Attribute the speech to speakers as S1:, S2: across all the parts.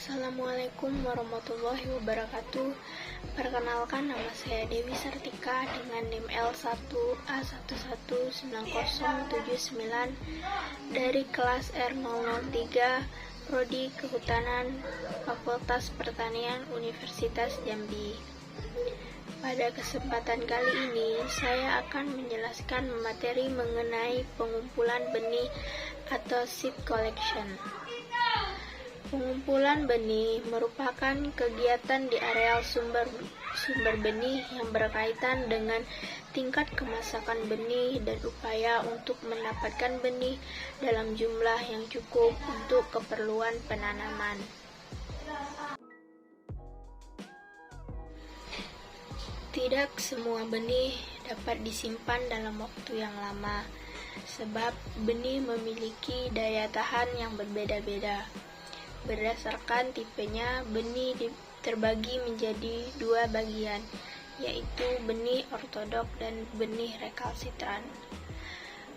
S1: Assalamualaikum warahmatullahi wabarakatuh. Perkenalkan, nama saya Dewi Sartika dengan NIM L1A119079 dari kelas R003 Prodi Kehutanan Fakultas Pertanian Universitas Jambi. Pada kesempatan kali ini, saya akan menjelaskan materi mengenai pengumpulan benih atau seed collection. Pengumpulan benih merupakan kegiatan di areal sumber benih yang berkaitan dengan tingkat kemasakan benih dan upaya untuk mendapatkan benih dalam jumlah yang cukup untuk keperluan penanaman. Tidak semua benih dapat disimpan dalam waktu yang lama, sebab benih memiliki daya tahan yang berbeda-beda. Berdasarkan tipenya, benih terbagi menjadi dua bagian, yaitu benih ortodok dan benih rekalsitran.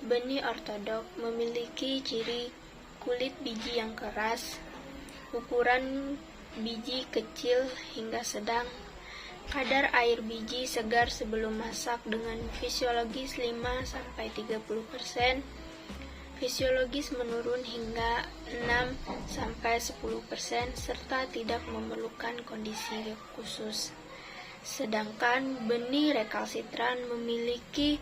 S1: Benih ortodok memiliki ciri kulit biji yang keras, ukuran biji kecil hingga sedang, kadar air biji segar sebelum masak dengan fisiologis 5-30%, fisiologis menurun hingga 6-10%, serta tidak memerlukan kondisi khusus. Sedangkan benih rekalsitran memiliki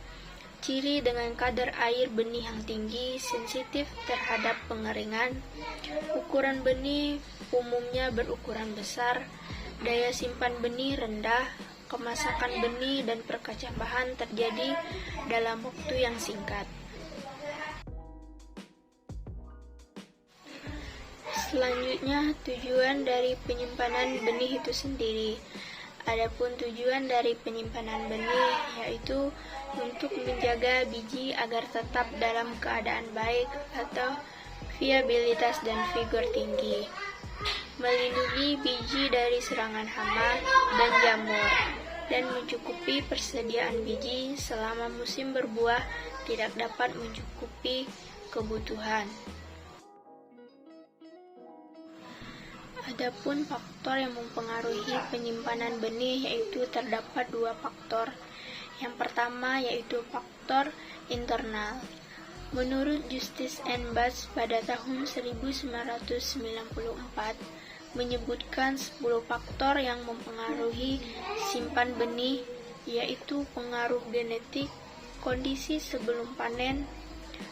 S1: ciri dengan kadar air benih yang tinggi, sensitif terhadap pengeringan, ukuran benih umumnya berukuran besar, daya simpan benih rendah, kemasakan benih dan perkecambahan terjadi dalam waktu yang singkat. Selanjutnya, tujuan dari penyimpanan benih itu sendiri. Adapun tujuan dari penyimpanan benih yaitu untuk menjaga biji agar tetap dalam keadaan baik atau viabilitas dan vigor tinggi, melindungi biji dari serangan hama dan jamur, dan mencukupi persediaan biji selama musim berbuah tidak dapat mencukupi kebutuhan. Adapun faktor yang mempengaruhi penyimpanan benih yaitu terdapat dua faktor. Yang pertama yaitu faktor internal. Menurut Justice and Batts pada tahun 1994 menyebutkan 10 faktor yang mempengaruhi simpan benih, yaitu pengaruh genetik, kondisi sebelum panen,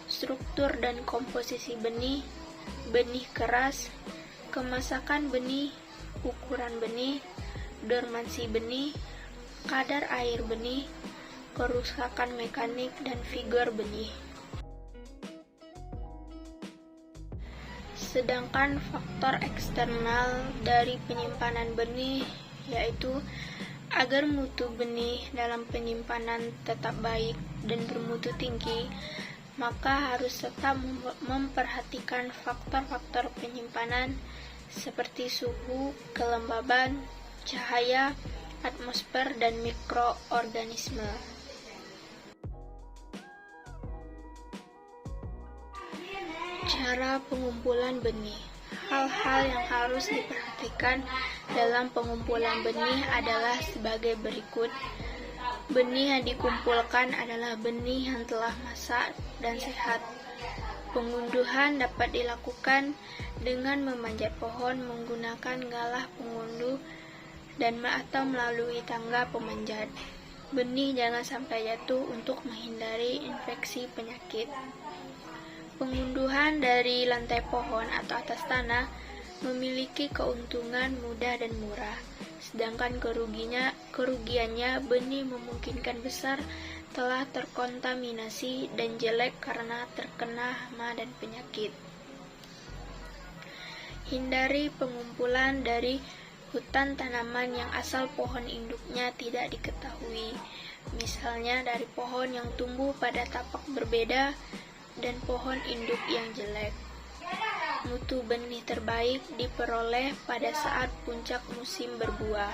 S1: struktur dan komposisi benih, benih keras, kemasakan benih, ukuran benih, dormansi benih, kadar air benih, kerusakan mekanik, dan vigor benih. Sedangkan faktor eksternal dari penyimpanan benih yaitu agar mutu benih dalam penyimpanan tetap baik dan bermutu tinggi, maka harus tetap memperhatikan faktor-faktor penyimpanan seperti suhu, kelembaban, cahaya, atmosfer, dan mikroorganisme. Cara pengumpulan benih. Hal-hal yang harus diperhatikan dalam pengumpulan benih adalah sebagai berikut. Benih yang dikumpulkan adalah benih yang telah masak dan sehat. Pengunduhan dapat dilakukan dengan memanjat pohon menggunakan galah pengunduh dan atau melalui tangga pemanjat. Benih jangan sampai jatuh untuk menghindari infeksi penyakit. Pengunduhan dari lantai pohon atau atas tanah memiliki keuntungan mudah dan murah, sedangkan kerugiannya benih memungkinkan besar telah terkontaminasi dan jelek karena terkena hama dan penyakit. Hindari pengumpulan dari hutan tanaman yang asal pohon induknya tidak diketahui, misalnya dari pohon yang tumbuh pada tapak berbeda dan pohon induk yang jelek. Mutu benih terbaik diperoleh pada saat puncak musim berbuah.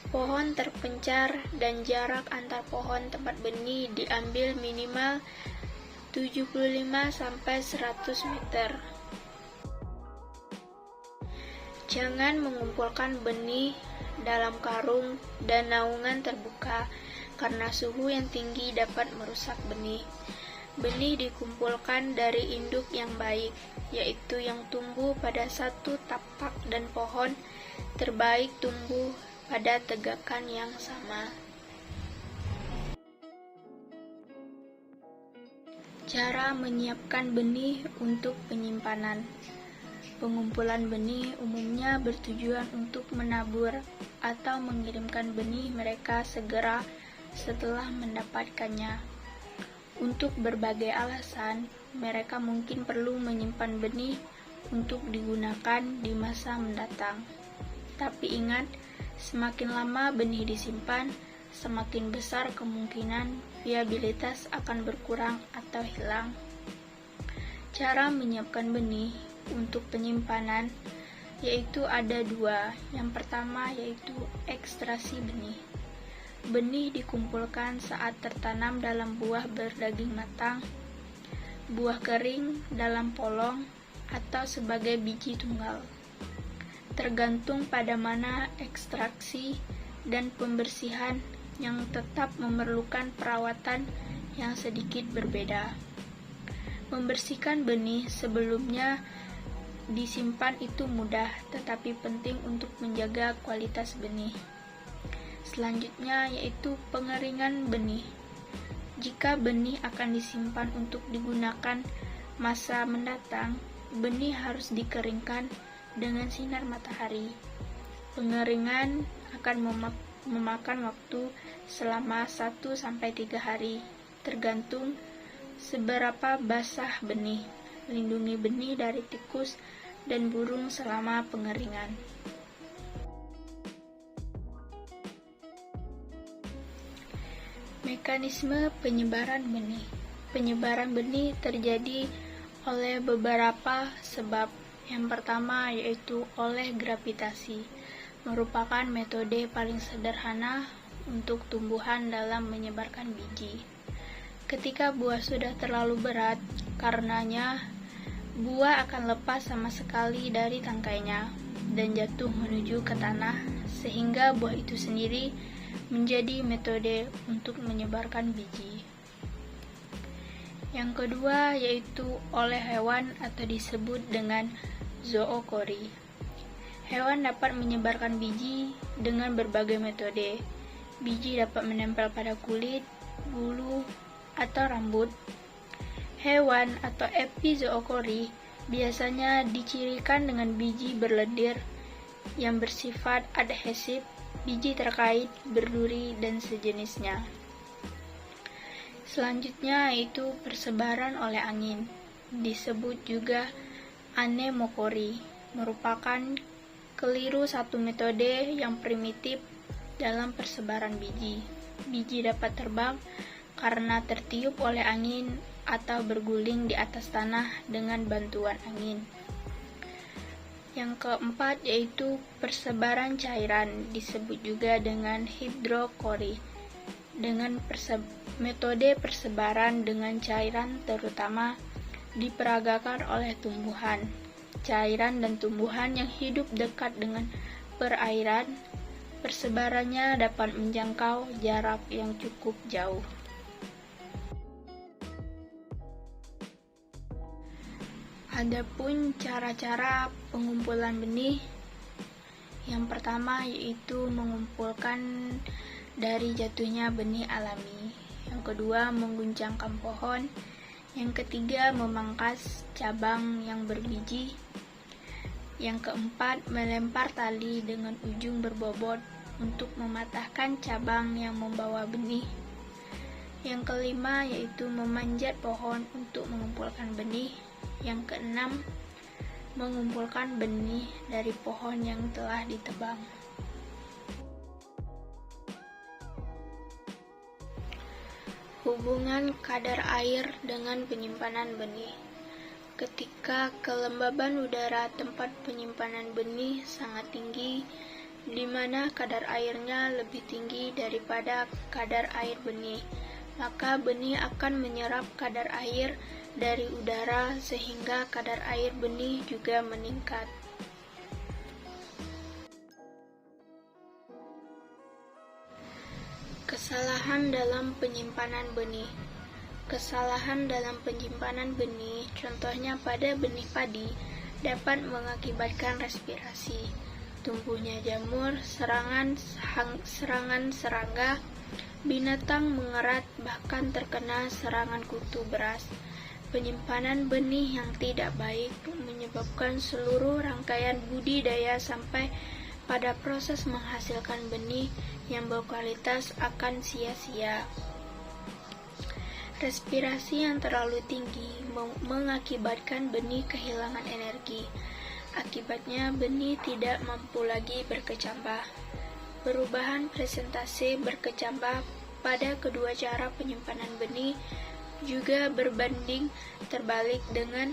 S1: Pohon terpencar dan jarak antar pohon tempat benih diambil minimal 75-100 meter. Jangan mengumpulkan benih dalam karung dan naungan terbuka, karena suhu yang tinggi dapat merusak benih. Benih dikumpulkan dari induk yang baik, yaitu yang tumbuh pada satu tapak, dan pohon terbaik tumbuh pada tegakan yang sama. Cara menyiapkan benih untuk penyimpanan. Pengumpulan benih umumnya bertujuan untuk menabur atau mengirimkan benih mereka segera setelah mendapatkannya. Untuk berbagai alasan, mereka mungkin perlu menyimpan benih untuk digunakan di masa mendatang. Tapi ingat, semakin lama benih disimpan, semakin besar kemungkinan viabilitas akan berkurang atau hilang. Cara menyiapkan benih untuk penyimpanan yaitu ada dua. Yang pertama yaitu ekstraksi benih. Benih dikumpulkan saat tertanam dalam buah berdaging matang, buah kering dalam polong, atau sebagai biji tunggal. Tergantung pada mana ekstraksi dan pembersihan yang tetap memerlukan perawatan yang sedikit berbeda. Membersihkan benih sebelumnya disimpan itu mudah, tetapi penting untuk menjaga kualitas benih. Selanjutnya yaitu pengeringan benih. Jika benih akan disimpan untuk digunakan masa mendatang, benih harus dikeringkan dengan sinar matahari. Pengeringan akan memakan waktu selama 1-3 hari, tergantung seberapa basah benih. Lindungi benih dari tikus dan burung selama pengeringan. Mekanisme penyebaran benih. Penyebaran benih terjadi oleh beberapa sebab. Yang pertama yaitu oleh gravitasi, merupakan metode paling sederhana untuk tumbuhan dalam menyebarkan biji. Ketika buah sudah terlalu berat, karenanya buah akan lepas sama sekali dari tangkainya dan jatuh menuju ke tanah, sehingga buah itu sendiri menjadi metode untuk menyebarkan biji. Yang kedua yaitu oleh hewan atau disebut dengan zookori. Hewan dapat menyebarkan biji dengan berbagai metode. Biji dapat menempel pada kulit, bulu, atau rambut. Hewan atau epizookori biasanya dicirikan dengan biji berlendir yang bersifat adhesif, biji terkait, berduri, dan sejenisnya. Selanjutnya yaitu persebaran oleh angin, disebut juga anemokori, merupakan keliru satu metode yang primitif dalam persebaran biji. Biji dapat terbang karena tertiup oleh angin atau berguling di atas tanah dengan bantuan angin. Yang keempat yaitu persebaran cairan, disebut juga dengan hidrokori. Dengan metode persebaran dengan cairan terutama diperagakan oleh tumbuhan. Cairan dan tumbuhan yang hidup dekat dengan perairan, persebarannya dapat menjangkau jarak yang cukup jauh. Adapun cara-cara pengumpulan benih, yang pertama yaitu mengumpulkan dari jatuhnya benih alami. Yang kedua, mengguncangkan pohon. Yang ketiga, memangkas cabang yang berbiji. Yang keempat, melempar tali dengan ujung berbobot untuk mematahkan cabang yang membawa benih. Yang kelima, yaitu memanjat pohon untuk mengumpulkan benih. Yang keenam, mengumpulkan benih dari pohon yang telah ditebang. Hubungan kadar air dengan penyimpanan benih. Ketika kelembaban udara tempat penyimpanan benih sangat tinggi, di mana kadar airnya lebih tinggi daripada kadar air benih, maka benih akan menyerap kadar air dari udara sehingga kadar air benih juga meningkat. Kesalahan dalam penyimpanan benih. Kesalahan dalam penyimpanan benih, contohnya pada benih padi, dapat mengakibatkan respirasi, tumbuhnya jamur, serangan serangga, binatang mengerat, bahkan terkena serangan kutu beras. Penyimpanan benih yang tidak baik menyebabkan seluruh rangkaian budidaya sampai pada proses menghasilkan benih yang berkualitas akan sia-sia. Respirasi yang terlalu tinggi mengakibatkan benih kehilangan energi. Akibatnya benih tidak mampu lagi berkecambah. Perubahan presentasi berkecambah pada kedua cara penyimpanan benih juga berbanding terbalik dengan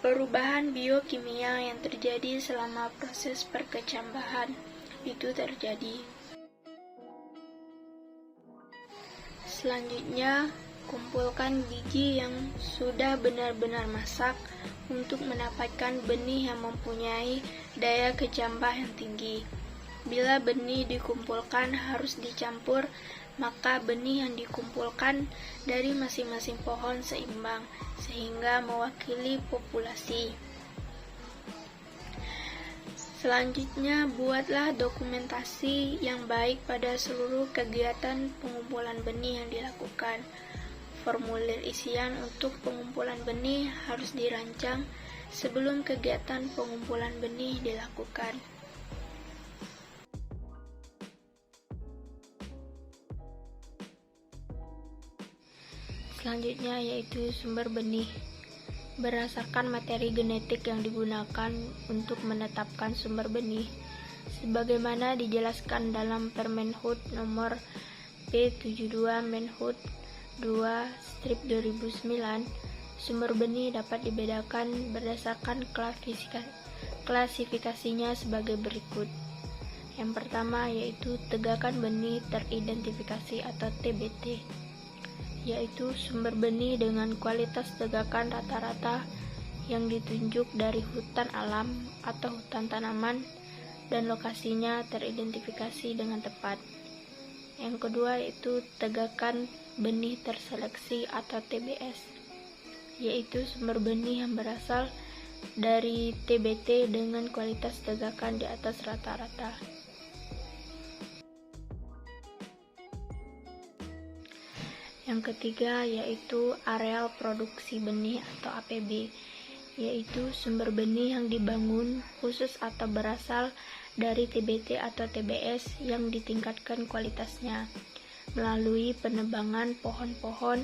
S1: perubahan biokimia yang terjadi selama proses perkecambahan itu terjadi. Selanjutnya, kumpulkan biji yang sudah benar-benar masak untuk mendapatkan benih yang mempunyai daya kecambah yang tinggi. Bila benih dikumpulkan harus dicampur, maka benih yang dikumpulkan dari masing-masing pohon seimbang, sehingga mewakili populasi. Selanjutnya, buatlah dokumentasi yang baik pada seluruh kegiatan pengumpulan benih yang dilakukan. Formulir isian untuk pengumpulan benih harus dirancang sebelum kegiatan pengumpulan benih dilakukan. Selanjutnya yaitu sumber benih. Berdasarkan materi genetik yang digunakan untuk menetapkan sumber benih, sebagaimana dijelaskan dalam Permenhub nomor P72 Menhub 2/2009, sumber benih dapat dibedakan berdasarkan klasifikasinya sebagai berikut. Yang pertama yaitu tegakan benih teridentifikasi atau TBT, yaitu sumber benih dengan kualitas tegakan rata-rata yang ditunjuk dari hutan alam atau hutan tanaman dan lokasinya teridentifikasi dengan tepat. Yang kedua yaitu tegakan benih terseleksi atau TBS, yaitu sumber benih yang berasal dari TBT dengan kualitas tegakan di atas rata-rata. Yang ketiga yaitu areal produksi benih atau APB, yaitu sumber benih yang dibangun khusus atau berasal dari TBT atau TBS yang ditingkatkan kualitasnya melalui penebangan pohon-pohon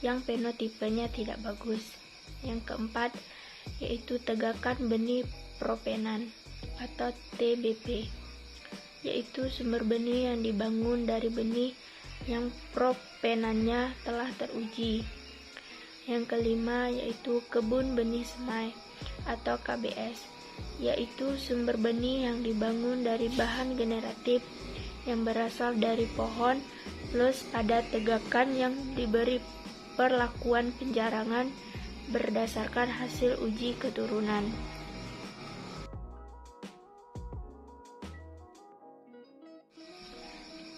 S1: yang fenotipenya tidak bagus. Yang keempat yaitu tegakan benih propenan atau TBP, yaitu sumber benih yang dibangun dari benih yang propenannya telah teruji. Yang kelima yaitu kebun benih semai atau KBS, yaitu sumber benih yang dibangun dari bahan generatif yang berasal dari pohon plus pada tegakan yang diberi perlakuan penjarangan berdasarkan hasil uji keturunan.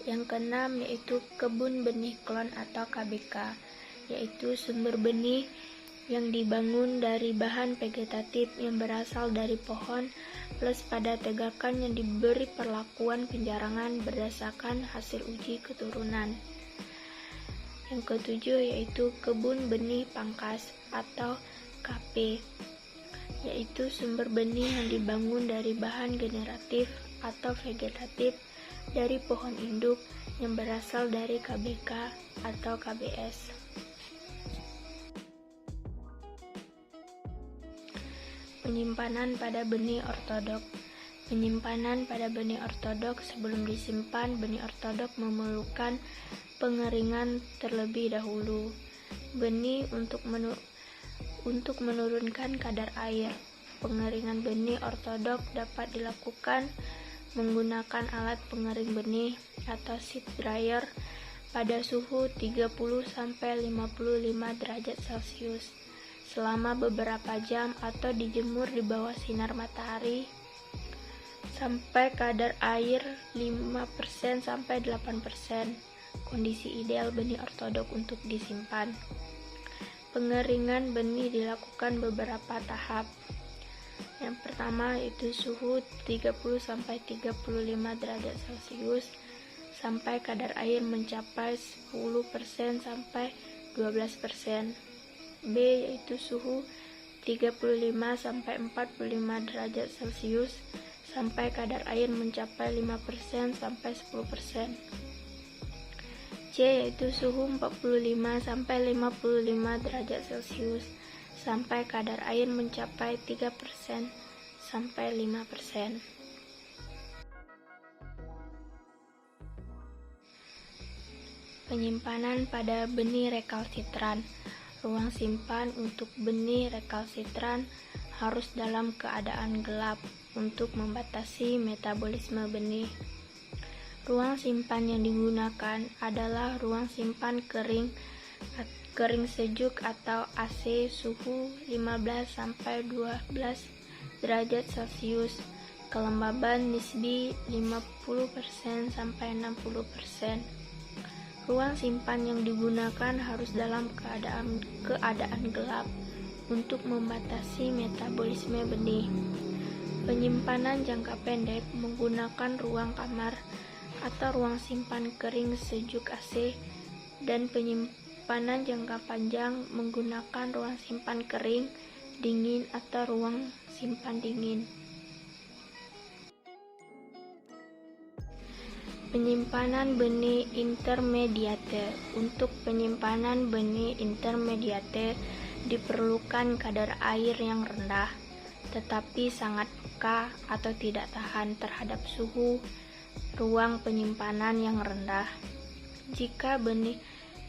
S1: Yang keenam yaitu kebun benih klon atau KBK, yaitu sumber benih yang dibangun dari bahan vegetatif yang berasal dari pohon plus pada tegakan yang diberi perlakuan penjarangan berdasarkan hasil uji keturunan. Yang ketujuh yaitu kebun benih pangkas atau KP, yaitu sumber benih yang dibangun dari bahan generatif atau vegetatif dari pohon induk yang berasal dari KBK atau KBS. Penyimpanan pada benih ortodok. Penyimpanan pada benih ortodok sebelum disimpan, benih ortodok memerlukan pengeringan terlebih dahulu. Benih untuk menurunkan kadar air. Pengeringan benih ortodok dapat dilakukan menggunakan alat pengering benih atau seed dryer pada suhu 30-55 derajat Celcius selama beberapa jam atau dijemur di bawah sinar matahari sampai kadar air 5% sampai 8%. Kondisi ideal benih ortodok untuk disimpan. Pengeringan benih dilakukan beberapa tahap. Yang pertama yaitu suhu 30 sampai 35 derajat Celcius sampai kadar air mencapai 10% sampai 12%. B yaitu suhu 35 sampai 45 derajat Celcius sampai kadar air mencapai 5% sampai 10%. C yaitu suhu 45 sampai 55 derajat Celcius sampai kadar air mencapai 3% sampai 5%. Penyimpanan pada benih rekalsitran. Ruang simpan untuk benih rekalsitran harus dalam keadaan gelap untuk membatasi metabolisme benih. Ruang simpan yang digunakan adalah ruang simpan kering sejuk atau AC suhu 15 sampai 12 derajat Celcius, kelembaban nisbi 50% sampai 60%. Ruang simpan yang digunakan harus dalam keadaan gelap untuk membatasi metabolisme benih. Penyimpanan jangka pendek menggunakan ruang kamar atau ruang simpan kering sejuk AC, dan penyimpanan jangka panjang menggunakan ruang simpan kering dingin atau ruang simpan dingin. Penyimpanan benih intermediate. Untuk penyimpanan benih intermediate diperlukan kadar air yang rendah, tetapi sangat peka atau tidak tahan terhadap suhu ruang penyimpanan yang rendah. Jika benih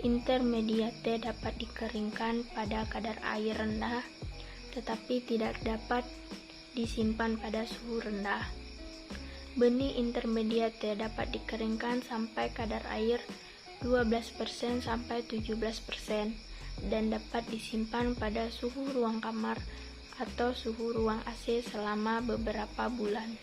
S1: intermediate dapat dikeringkan pada kadar air rendah, tetapi tidak dapat disimpan pada suhu rendah. Benih intermediate dapat dikeringkan sampai kadar air 12% sampai 17% dan dapat disimpan pada suhu ruang kamar atau suhu ruang AC selama beberapa bulan.